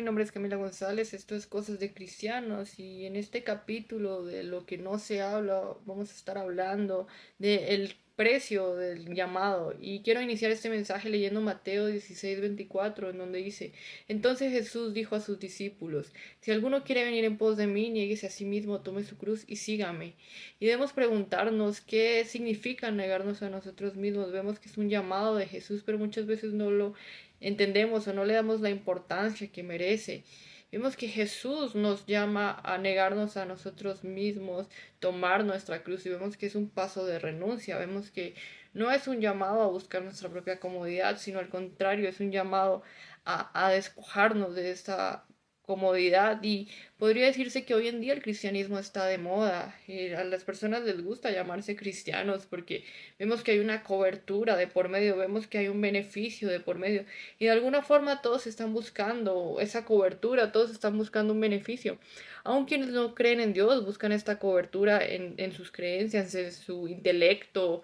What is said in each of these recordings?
Mi nombre es Camila González, esto es Cosas de Cristianos y en este capítulo de lo que no se habla vamos a estar hablando del precio del llamado y quiero iniciar este mensaje leyendo Mateo 16:24 en donde dice: Entonces Jesús dijo a sus discípulos: Si alguno quiere venir en pos de mí, niéguese a sí mismo, tome su cruz y sígame. Y debemos preguntarnos qué significa negarnos a nosotros mismos. Vemos que es un llamado de Jesús, pero muchas veces no lo entendemos o no le damos la importancia que merece. Vemos que Jesús nos llama a negarnos a nosotros mismos, tomar nuestra cruz, y vemos que es un paso de renuncia. Vemos que no es un llamado a buscar nuestra propia comodidad, sino al contrario, es un llamado a despojarnos de esta comodidad. Y podría decirse que hoy en día el cristianismo está de moda. A las personas les gusta llamarse cristianos porque vemos que hay una cobertura de por medio, vemos que hay un beneficio de por medio. Y de alguna forma todos están buscando esa cobertura, todos están buscando un beneficio. Aun quienes no creen en Dios buscan esta cobertura en sus creencias, en su intelecto.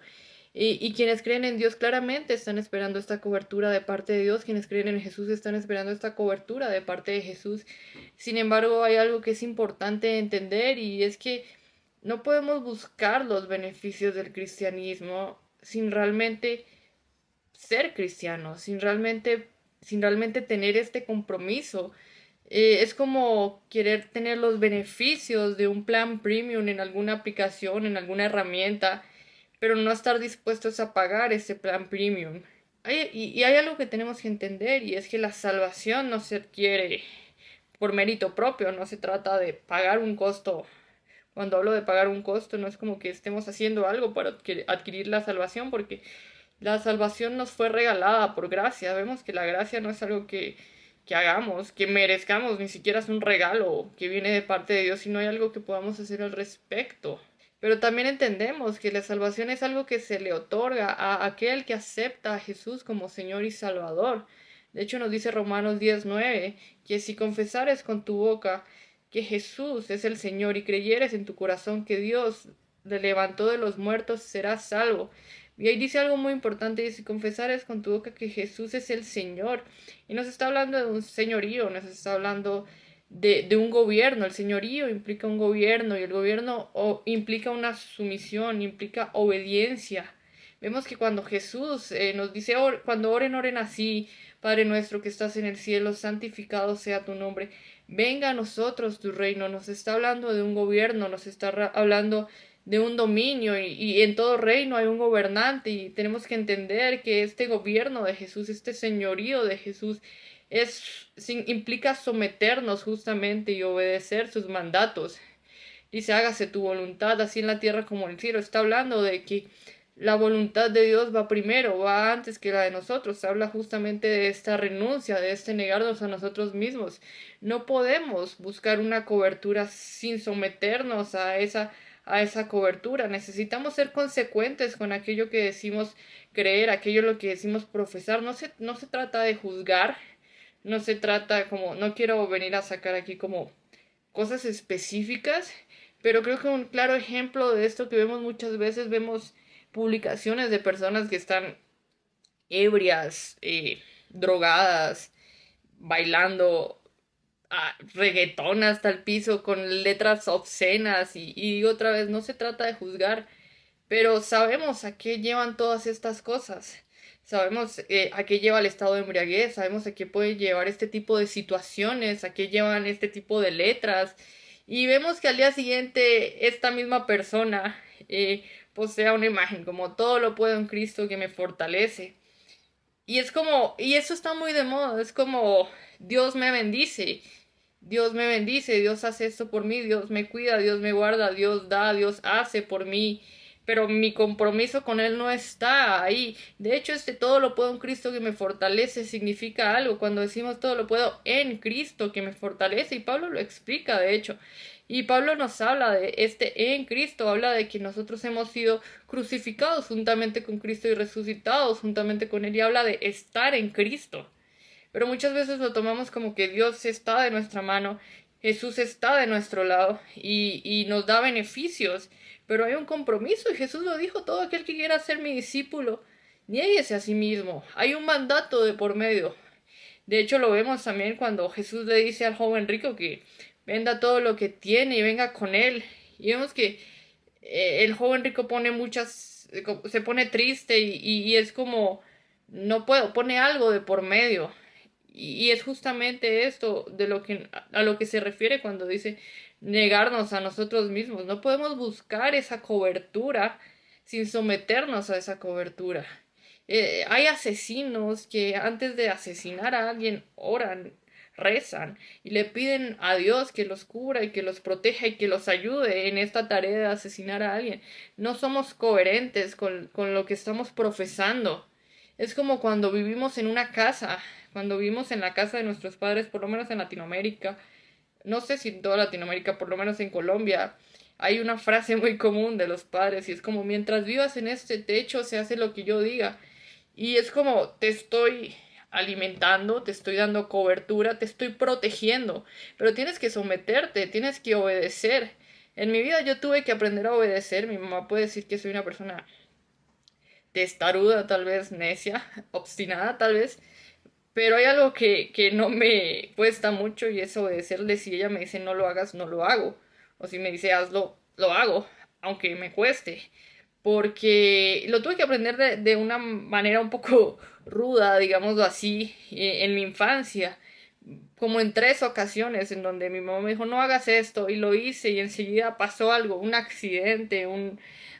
Y quienes creen en Dios claramente están esperando esta cobertura de parte de Dios. Quienes creen en Jesús están esperando esta cobertura de parte de Jesús. Sin embargo, hay algo que es importante entender, y es que no podemos buscar los beneficios del cristianismo sin realmente ser cristianos, sin realmente tener este compromiso. Es como querer tener los beneficios de un plan premium en alguna aplicación, en alguna herramienta, pero no estar dispuestos a pagar ese plan premium. Y hay algo que tenemos que entender, y es que la salvación no se adquiere por mérito propio, no se trata de pagar un costo. Cuando hablo de pagar un costo, no es como que estemos haciendo algo para adquirir la salvación, porque la salvación nos fue regalada por gracia. Vemos que la gracia no es algo que hagamos, que merezcamos, ni siquiera es un regalo que viene de parte de Dios, sino hay algo que podamos hacer al respecto. Pero también entendemos que la salvación es algo que se le otorga a aquel que acepta a Jesús como Señor y Salvador. De hecho, nos dice Romanos 10:9 que si confesares con tu boca que Jesús es el Señor y creyeres en tu corazón que Dios le levantó de los muertos, serás salvo. Y ahí dice algo muy importante: y si confesares con tu boca que Jesús es el Señor. Y nos está hablando de un señorío, nos está hablando de un gobierno. El señorío implica un gobierno, y el gobierno implica una sumisión, implica obediencia. Vemos que cuando Jesús nos dice: cuando oren, oren así: Padre nuestro que estás en el cielo, santificado sea tu nombre, venga a nosotros tu reino. Nos está hablando de un gobierno, nos está hablando de un dominio, y en todo reino hay un gobernante, y tenemos que entender que este gobierno de Jesús, este señorío de Jesús, implica someternos justamente y obedecer sus mandatos. Dice: hágase tu voluntad, así en la tierra como en el cielo. Está hablando de que la voluntad de Dios va primero, va antes que la de nosotros. Habla justamente de esta renuncia, de este negarnos a nosotros mismos. No podemos buscar una cobertura sin someternos a esa cobertura. Necesitamos ser consecuentes con aquello que decimos creer, aquello lo que decimos profesar. No se trata de juzgar, no se trata como, no quiero venir a sacar aquí como cosas específicas, pero creo que un claro ejemplo de esto que vemos muchas veces, vemos publicaciones de personas que están ebrias, drogadas, bailando reggaetón hasta el piso con letras obscenas, y otra vez, no se trata de juzgar, pero sabemos a qué llevan todas estas cosas. Sabemos a qué lleva el estado de embriaguez, sabemos a qué puede llevar este tipo de situaciones, a qué llevan este tipo de letras. Y vemos que al día siguiente esta misma persona posea una imagen como: todo lo puedo en Cristo que me fortalece. Y es como, y eso está muy de moda, es como: Dios me bendice, Dios me bendice, Dios hace esto por mí, Dios me cuida, Dios me guarda, Dios da, Dios hace por mí, pero mi compromiso con Él no está ahí. De hecho, este todo lo puedo en Cristo que me fortalece significa algo. Cuando decimos todo lo puedo en Cristo que me fortalece, y Pablo lo explica, de hecho. Y Pablo nos habla de este en Cristo, habla de que nosotros hemos sido crucificados juntamente con Cristo y resucitados juntamente con Él, y habla de estar en Cristo. Pero muchas veces lo tomamos como que Dios está de nuestra mano, Jesús está de nuestro lado y nos da beneficios, pero hay un compromiso, y Jesús lo dijo: todo aquel que quiera ser mi discípulo, niéguese a sí mismo. Hay un mandato de por medio. De hecho, lo vemos también cuando Jesús le dice al joven rico que venda todo lo que tiene y venga con él. Y vemos que el joven rico pone se pone triste y es como, no puedo, pone algo de por medio. Y es justamente esto de a lo que se refiere cuando dice negarnos a nosotros mismos. No podemos buscar esa cobertura sin someternos a esa cobertura. Hay asesinos que antes de asesinar a alguien oran, rezan y le piden a Dios que los cubra y que los proteja y que los ayude en esta tarea de asesinar a alguien. No somos coherentes con lo que estamos profesando. Es como cuando vivimos en una casa, cuando vivimos en la casa de nuestros padres, por lo menos en Latinoamérica, no sé si en toda Latinoamérica, por lo menos en Colombia, hay una frase muy común de los padres y es como mientras vivas en este techo se hace lo que yo diga. Y es como te estoy alimentando, te estoy dando cobertura, te estoy protegiendo, pero tienes que someterte, tienes que obedecer. En mi vida yo tuve que aprender a obedecer. Mi mamá puede decir que soy una persona testaruda, tal vez necia, obstinada, tal vez, pero hay algo que no me cuesta mucho y es obedecerle. Si ella me dice no lo hagas, no lo hago. O si me dice hazlo, lo hago, aunque me cueste. Porque lo tuve que aprender de una manera un poco ruda, digámoslo así, en mi infancia. Como en 3 ocasiones en donde mi mamá me dijo no hagas esto y lo hice y enseguida pasó algo, un accidente,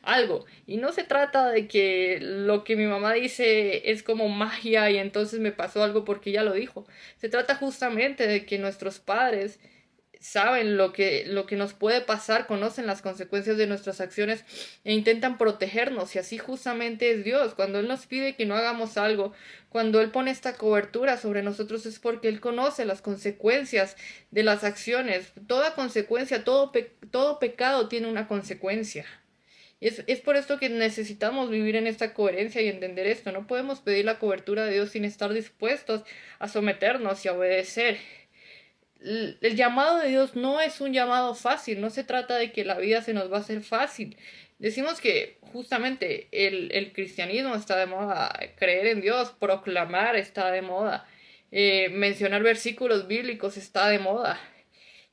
algo. Y no se trata de que lo que mi mamá dice es como magia y entonces me pasó algo porque ella lo dijo. Se trata justamente de que nuestros padres saben lo que nos puede pasar, conocen las consecuencias de nuestras acciones e intentan protegernos. Y así justamente es Dios. Cuando Él nos pide que no hagamos algo, cuando Él pone esta cobertura sobre nosotros es porque Él conoce las consecuencias de las acciones. Toda consecuencia, todo pecado tiene una consecuencia. Es por esto que necesitamos vivir en esta coherencia y entender esto. No podemos pedir la cobertura de Dios sin estar dispuestos a someternos y a obedecer. El llamado de Dios no es un llamado fácil, no se trata de que la vida se nos va a hacer fácil. Decimos que justamente el cristianismo está de moda, creer en Dios, proclamar está de moda, mencionar versículos bíblicos está de moda.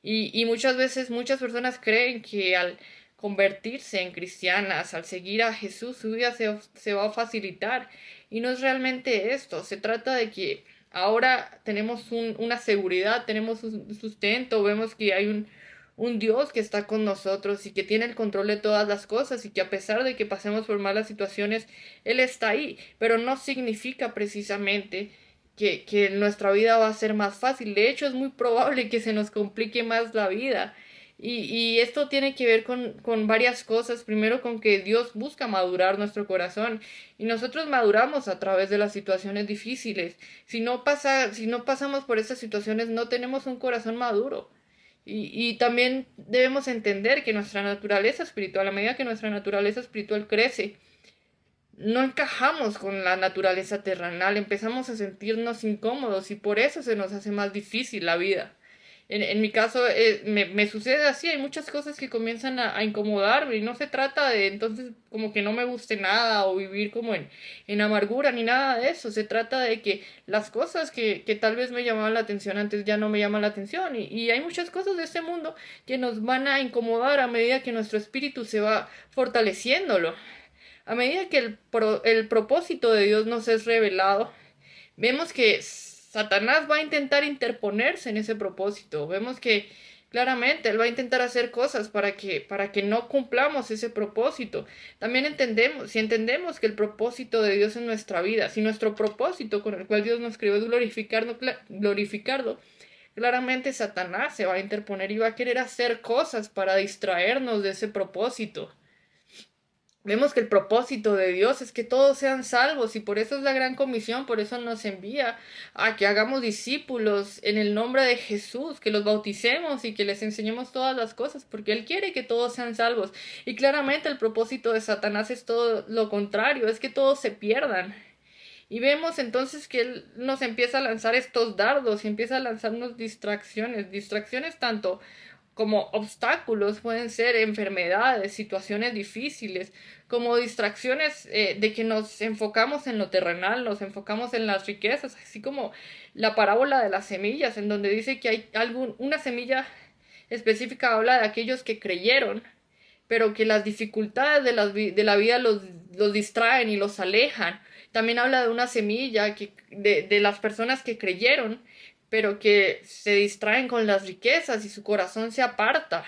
Y muchas veces muchas personas creen que al convertirse en cristianas, al seguir a Jesús, su vida se va a facilitar. Y no es realmente esto. Se trata de que ahora tenemos una seguridad, tenemos un sustento, vemos que hay un Dios que está con nosotros y que tiene el control de todas las cosas y que a pesar de que pasemos por malas situaciones, Él está ahí. Pero no significa precisamente que nuestra vida va a ser más fácil. De hecho, es muy probable que se nos complique más la vida. Y esto tiene que ver con varias cosas. Primero, con que Dios busca madurar nuestro corazón y nosotros maduramos a través de las situaciones difíciles. Si no pasamos por esas situaciones, no tenemos un corazón maduro. Y también debemos entender que nuestra naturaleza espiritual, a medida que nuestra naturaleza espiritual crece, no encajamos con la naturaleza terrenal, empezamos a sentirnos incómodos y por eso se nos hace más difícil la vida. En mi caso me sucede así, hay muchas cosas que comienzan a incomodarme y no se trata de entonces como que no me guste nada o vivir como en amargura ni nada de eso, se trata de que las cosas que tal vez me llamaban la atención antes ya no me llaman la atención y hay muchas cosas de este mundo que nos van a incomodar a medida que nuestro espíritu se va fortaleciéndolo. A medida que el propósito de Dios nos es revelado, vemos que Satanás va a intentar interponerse en ese propósito. Vemos que claramente él va a intentar hacer cosas para que no cumplamos ese propósito. También entendemos, si entendemos que el propósito de Dios en nuestra vida, si nuestro propósito con el cual Dios nos creó es glorificarlo, claramente Satanás se va a interponer y va a querer hacer cosas para distraernos de ese propósito. Vemos que el propósito de Dios es que todos sean salvos y por eso es la gran comisión, por eso nos envía a que hagamos discípulos en el nombre de Jesús, que los bauticemos y que les enseñemos todas las cosas, porque Él quiere que todos sean salvos. Y claramente el propósito de Satanás es todo lo contrario, es que todos se pierdan. Y vemos entonces que Él nos empieza a lanzar estos dardos y empieza a lanzarnos distracciones tanto como obstáculos, pueden ser enfermedades, situaciones difíciles, como distracciones de que nos enfocamos en lo terrenal, nos enfocamos en las riquezas, así como la parábola de las semillas, en donde dice que hay una semilla específica habla de aquellos que creyeron, pero que las dificultades de la vida los distraen y los alejan. También habla de una semilla de las personas que creyeron, pero que se distraen con las riquezas y su corazón se aparta.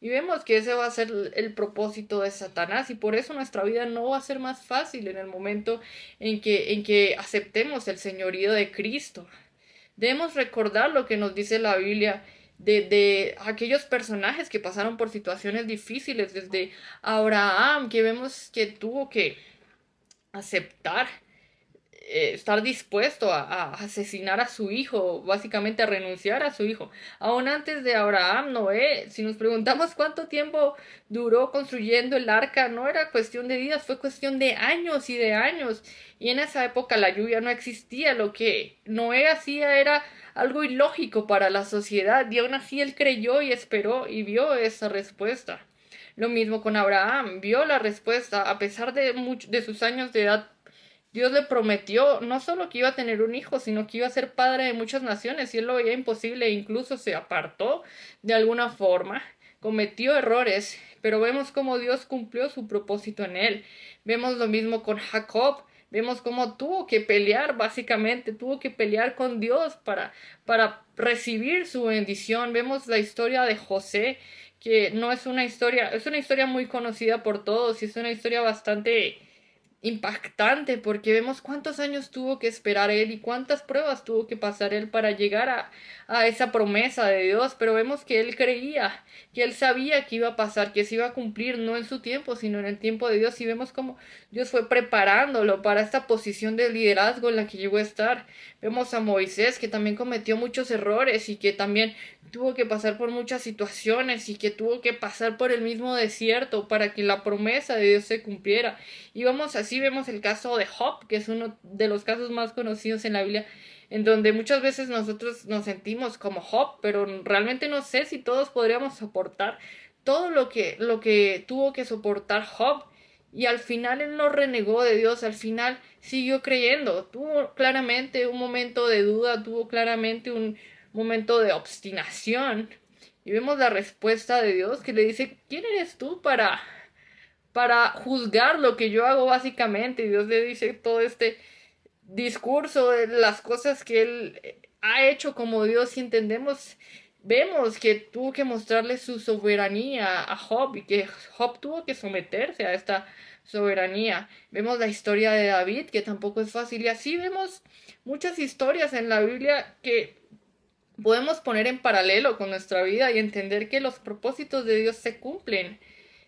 Y vemos que ese va a ser el propósito de Satanás y por eso nuestra vida no va a ser más fácil en el momento en que aceptemos el señorío de Cristo. Debemos recordar lo que nos dice la Biblia de aquellos personajes que pasaron por situaciones difíciles, desde Abraham, que vemos que tuvo que aceptar, estar dispuesto a asesinar a su hijo, básicamente a renunciar a su hijo. Aún antes de Abraham, Noé, si nos preguntamos cuánto tiempo duró construyendo el arca, no era cuestión de días, fue cuestión de años y de años. Y en esa época la lluvia no existía, lo que Noé hacía era algo ilógico para la sociedad, y aún así él creyó y esperó y vio esa respuesta. Lo mismo con Abraham, vio la respuesta, a pesar de sus años de edad. Dios le prometió no solo que iba a tener un hijo, sino que iba a ser padre de muchas naciones, y él lo veía imposible e incluso se apartó de alguna forma, cometió errores, pero vemos cómo Dios cumplió su propósito en él. Vemos lo mismo con Jacob, vemos cómo tuvo que pelear, básicamente, tuvo que pelear con Dios para recibir su bendición. Vemos la historia de José, que no es una historia, es una historia muy conocida por todos y es una historia bastante impactante porque vemos cuántos años tuvo que esperar él y cuántas pruebas tuvo que pasar él para llegar a esa promesa de Dios, pero vemos que él creía, que él sabía que iba a pasar, que se iba a cumplir no en su tiempo, sino en el tiempo de Dios, y vemos cómo Dios fue preparándolo para esta posición de liderazgo en la que llegó a estar. Vemos a Moisés, que también cometió muchos errores y que también tuvo que pasar por muchas situaciones y que tuvo que pasar por el mismo desierto para que la promesa de Dios se cumpliera. Y vamos así, vemos el caso de Job, que es uno de los casos más conocidos en la Biblia, en donde muchas veces nosotros nos sentimos como Job, pero realmente no sé si todos podríamos soportar todo lo que tuvo que soportar Job. Y al final él no renegó de Dios, al final siguió creyendo. Tuvo claramente un momento de duda, tuvo claramente un momento de obstinación. Y vemos la respuesta de Dios que le dice, ¿quién eres tú para juzgar lo que yo hago básicamente? Y Dios le dice todo este discurso de las cosas que él ha hecho como Dios, y entendemos, vemos que tuvo que mostrarle su soberanía a Job y que Job tuvo que someterse a esta soberanía. Vemos la historia de David, que tampoco es fácil, y así vemos muchas historias en la Biblia que podemos poner en paralelo con nuestra vida y entender que los propósitos de Dios se cumplen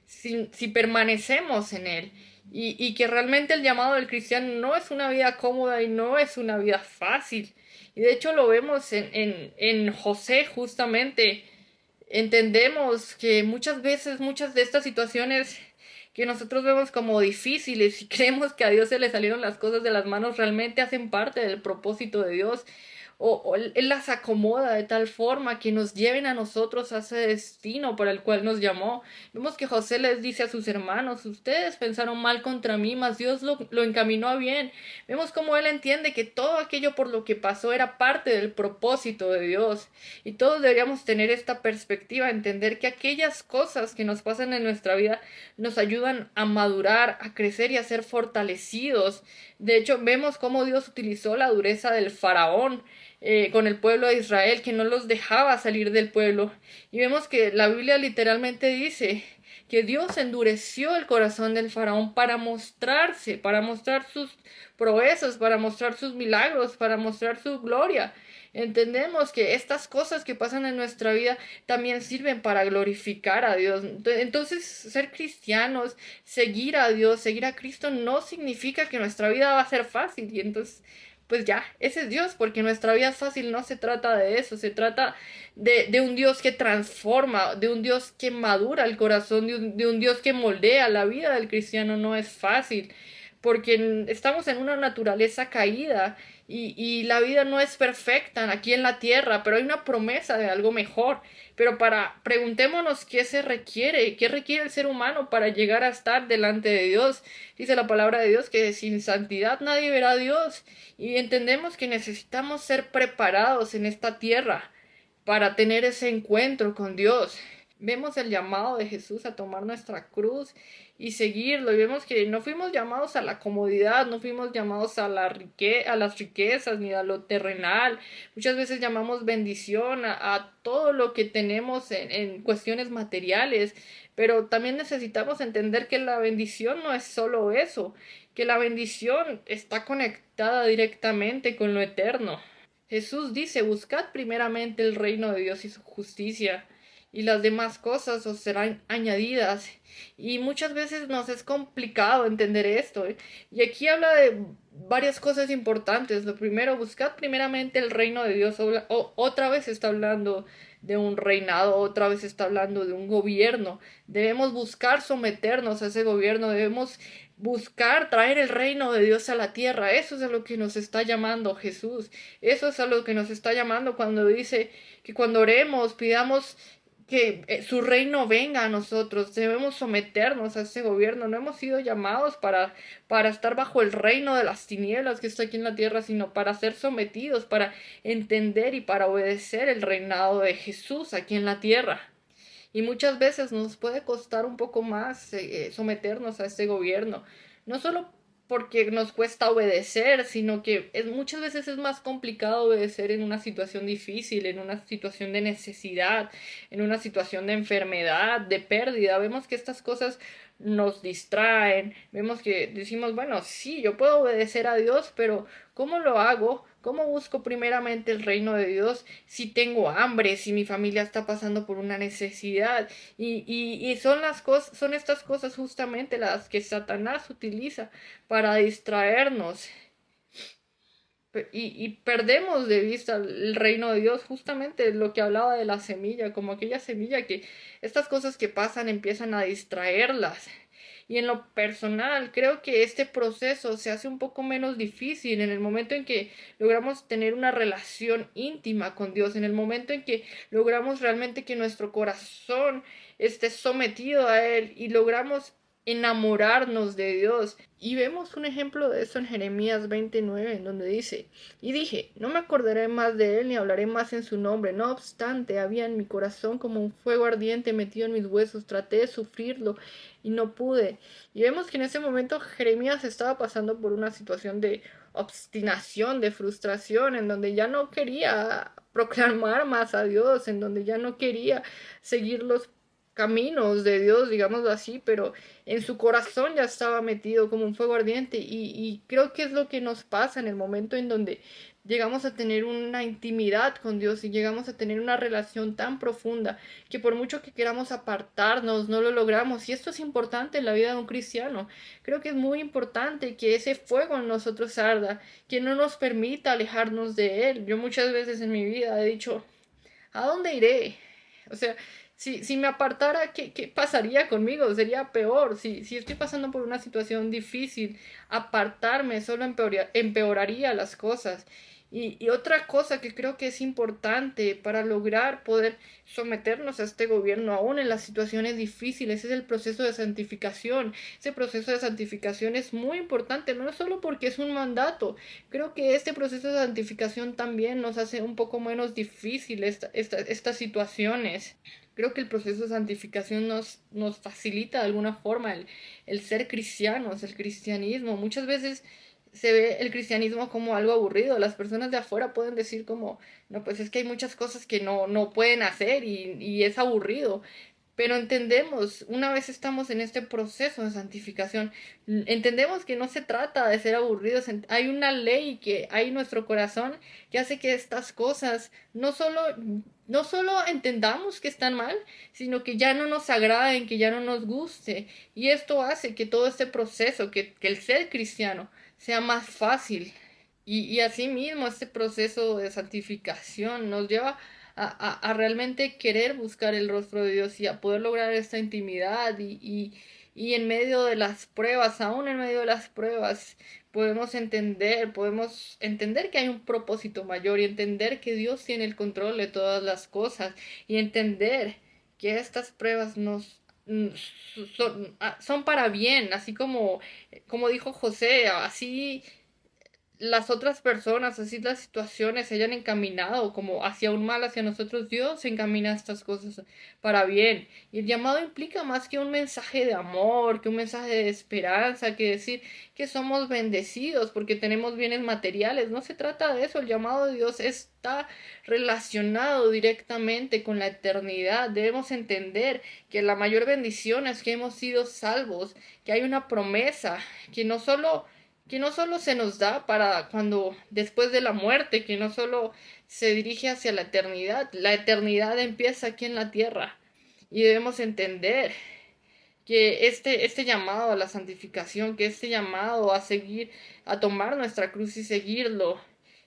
si permanecemos en Él. Y que realmente el llamado del cristiano no es una vida cómoda y no es una vida fácil. Y de hecho lo vemos en José justamente. Entendemos que muchas veces, muchas de estas situaciones que nosotros vemos como difíciles y creemos que a Dios se le salieron las cosas de las manos, realmente hacen parte del propósito de Dios. O Él las acomoda de tal forma que nos lleven a nosotros a ese destino para el cual nos llamó. Vemos que José les dice a sus hermanos, ustedes pensaron mal contra mí, mas Dios lo encaminó a bien. Vemos cómo él entiende que todo aquello por lo que pasó era parte del propósito de Dios. Y todos deberíamos tener esta perspectiva, entender que aquellas cosas que nos pasan en nuestra vida nos ayudan a madurar, a crecer y a ser fortalecidos. De hecho, vemos cómo Dios utilizó la dureza del faraón con el pueblo de Israel, que no los dejaba salir del pueblo. Y vemos que la Biblia literalmente dice que Dios endureció el corazón del faraón para mostrarse, para mostrar sus proezas, para mostrar sus milagros, para mostrar su gloria. Entendemos que estas cosas que pasan en nuestra vida también sirven para glorificar a Dios. Entonces, ser cristianos, seguir a Dios, seguir a Cristo, no significa que nuestra vida va a ser fácil. Y entonces, pues ya, ese es Dios, porque nuestra vida es fácil, no se trata de eso, se trata de un Dios que transforma, de un Dios que madura el corazón, de un Dios que moldea. La vida del cristiano no es fácil, porque estamos en una naturaleza caída y la vida no es perfecta aquí en la tierra, pero hay una promesa de algo mejor. Pero preguntémonos qué requiere el ser humano para llegar a estar delante de Dios. Dice la palabra de Dios que sin santidad nadie verá a Dios, y entendemos que necesitamos ser preparados en esta tierra para tener ese encuentro con Dios. Vemos el llamado de Jesús a tomar nuestra cruz y seguirlo, y vemos que no fuimos llamados a la comodidad, no fuimos llamados a las riquezas ni a lo terrenal. Muchas veces llamamos bendición a todo lo que tenemos en cuestiones materiales, pero también necesitamos entender que la bendición no es solo eso, que la bendición está conectada directamente con lo eterno. Jesús dice: buscad primeramente el reino de Dios y su justicia, y las demás cosas os serán añadidas. Y muchas veces nos es complicado entender esto, ¿eh? Y aquí habla de varias cosas importantes. Lo primero, buscad primeramente el reino de Dios. Otra vez está hablando de un reinado, otra vez está hablando de un gobierno. Debemos buscar someternos a ese gobierno, debemos buscar traer el reino de Dios a la tierra. Eso es a lo que nos está llamando Jesús. Eso es a lo que nos está llamando cuando dice que cuando oremos, pidamos que su reino venga a nosotros. Debemos someternos a ese gobierno. No hemos sido llamados para estar bajo el reino de las tinieblas que está aquí en la tierra, sino para ser sometidos, para entender y para obedecer el reinado de Jesús aquí en la tierra. Y muchas veces nos puede costar un poco más someternos a este gobierno. No solo porque nos cuesta obedecer, sino que muchas veces es más complicado obedecer en una situación difícil, en una situación de necesidad, en una situación de enfermedad, de pérdida. Vemos que estas cosas nos distraen, vemos que decimos, bueno, sí, yo puedo obedecer a Dios, pero ¿cómo lo hago? ¿Cómo busco primeramente el reino de Dios si tengo hambre, si mi familia está pasando por una necesidad? Y son estas cosas justamente las que Satanás utiliza para distraernos. Y perdemos de vista el reino de Dios, justamente lo que hablaba de la semilla, como aquella semilla que estas cosas que pasan empiezan a distraerlas. Y en lo personal, creo que este proceso se hace un poco menos difícil en el momento en que logramos tener una relación íntima con Dios, en el momento en que logramos realmente que nuestro corazón esté sometido a Él y logramos enamorarnos de Dios. Y vemos un ejemplo de eso en Jeremías 29, en donde dice: y dije, no me acordaré más de él ni hablaré más en su nombre. No obstante, había en mi corazón como un fuego ardiente metido en mis huesos. Traté de sufrirlo y no pude. Y vemos que en ese momento Jeremías estaba pasando por una situación de obstinación, de frustración, en donde ya no quería proclamar más a Dios, en donde ya no quería seguir los caminos de Dios, digámoslo así, pero en su corazón ya estaba metido como un fuego ardiente. Y creo que es lo que nos pasa en el momento en donde llegamos a tener una intimidad con Dios y llegamos a tener una relación tan profunda que por mucho que queramos apartarnos no lo logramos. Y esto es importante en la vida de un cristiano. Creo que es muy importante que ese fuego en nosotros arda, que no nos permita alejarnos de él. Yo muchas veces en mi vida he dicho: ¿a dónde iré? O sea, si me apartara, ¿qué pasaría conmigo? Sería peor. Si estoy pasando por una situación difícil, apartarme solo empeoraría las cosas. Y otra cosa que creo que es importante para lograr poder someternos a este gobierno, aún en las situaciones difíciles, es el proceso de santificación. Ese proceso de santificación es muy importante, no solo porque es un mandato. Creo que este proceso de santificación también nos hace un poco menos difícil estas situaciones. Creo que el proceso de santificación nos facilita de alguna forma el ser cristianos, el cristianismo. Muchas veces se ve el cristianismo como algo aburrido. Las personas de afuera pueden decir como: no, pues es que hay muchas cosas que no pueden hacer y es aburrido. Pero entendemos, una vez estamos en este proceso de santificación, entendemos que no se trata de ser aburridos. Hay una ley que hay en nuestro corazón que hace que estas cosas no solo entendamos que están mal, sino que ya no nos agraden, que ya no nos guste. Y esto hace que todo este proceso, que el ser cristiano sea más fácil. Y asimismo, este proceso de santificación nos lleva a realmente querer buscar el rostro de Dios y a poder lograr esta intimidad y Y en medio de las pruebas, aún en medio de las pruebas, podemos entender que hay un propósito mayor y entender que Dios tiene el control de todas las cosas y entender que estas pruebas son para bien, así como dijo José, así las otras personas, así las situaciones se hayan encaminado como hacia un mal hacia nosotros, Dios encamina estas cosas para bien. Y el llamado implica más que un mensaje de amor, que un mensaje de esperanza, que decir que somos bendecidos porque tenemos bienes materiales. No se trata de eso, el llamado de Dios está relacionado directamente con la eternidad. Debemos entender que la mayor bendición es que hemos sido salvos, que hay una promesa, que no solo se nos da para cuando después de la muerte, que no solo se dirige hacia la eternidad empieza aquí en la tierra. Y debemos entender que este llamado a la santificación, que este llamado a seguir, a tomar nuestra cruz y seguirlo,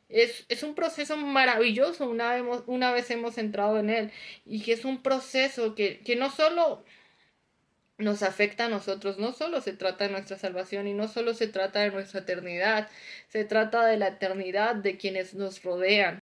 es un proceso maravilloso una vez hemos entrado en él. Y que es un proceso que no solo nos afecta a nosotros. No solo se trata de nuestra salvación y no solo se trata de nuestra eternidad, se trata de la eternidad de quienes nos rodean.